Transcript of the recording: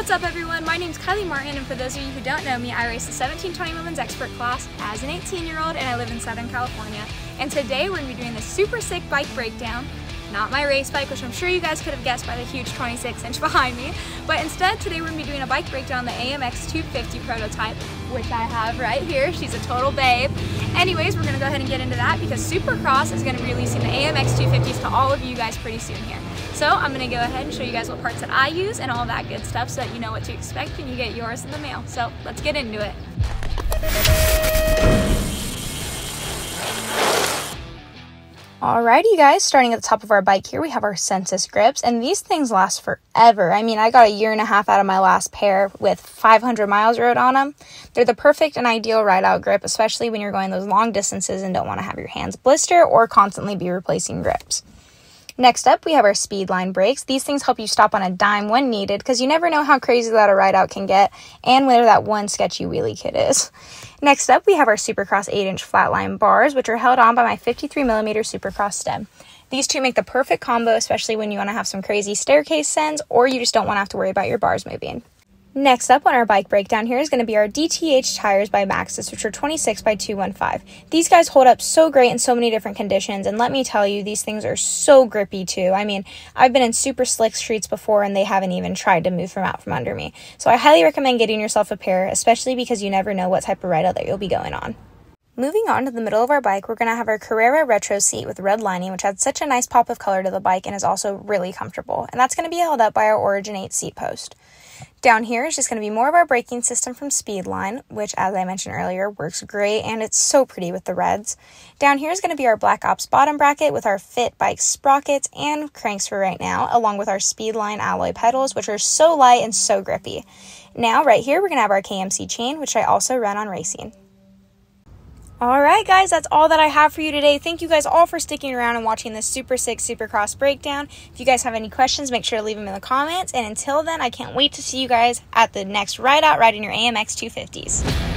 What's up everyone, my name's Kylie Martin, and for those of you who don't know me, I race the 1720 Women's Expert class as an 18-year-old, and I live in Southern California. And today we're going to be doing this super sick bike breakdown. Not my race bike, which I'm sure you guys could have guessed by the huge 26-inch behind me, but instead today we're going to be doing a bike breakdown on the AMX250 prototype, which I have right here. She's a total babe. Anyways, we're going to go ahead and get into that because Supercross is going to be releasing the AMX250s to all of you guys pretty soon here. So I'm going to go ahead and show you guys what parts that I use and all that good stuff so that you know what to expect when you get yours in the mail. So let's get into it. Alrighty guys, starting at the top of our bike here, we have our Census grips, and these things last forever. I mean, I got a year and a half out of my last pair with 500 miles rode on them. They're the perfect and ideal ride-out grip, especially when you're going those long distances and don't want to have your hands blister or constantly be replacing grips. Next up, we have our Speedline brakes. These things help you stop on a dime when needed because you never know how crazy that a ride-out can get and where that one sketchy wheelie kit is. Next up, we have our Supercross 8-inch flatline bars, which are held on by my 53mm Supercross stem. These two make the perfect combo, especially when you want to have some crazy staircase sends or you just don't want to have to worry about your bars moving. Next up on our bike breakdown here is going to be our DTH tires by Maxxis, which are 26 by 215. These guys hold up so great in so many different conditions, and let me tell you, these things are so grippy too. I mean, I've been in super slick streets before and they haven't even tried to move out from under me. So I highly recommend getting yourself a pair, especially because you never know what type of ride-out that you'll be going on. Moving on to the middle of our bike, we're going to have our Carrera Retro seat with red lining, which adds such a nice pop of color to the bike and is also really comfortable. And that's going to be held up by our Origin 8 seat post. Down here is just going to be more of our braking system from Speedline, which, as I mentioned earlier, works great, and it's so pretty with the reds. Down here is going to be our Black Ops bottom bracket with our Fit Bike sprockets and cranks for right now, along with our Speedline alloy pedals, which are so light and so grippy. Now, right here, we're going to have our KMC chain, which I also run on racing. Alright guys, that's all that I have for you today. Thank you guys all for sticking around and watching this super sick Supercross breakdown. If you guys have any questions, make sure to leave them in the comments. And until then, I can't wait to see you guys at the next ride out riding your AMX 250s.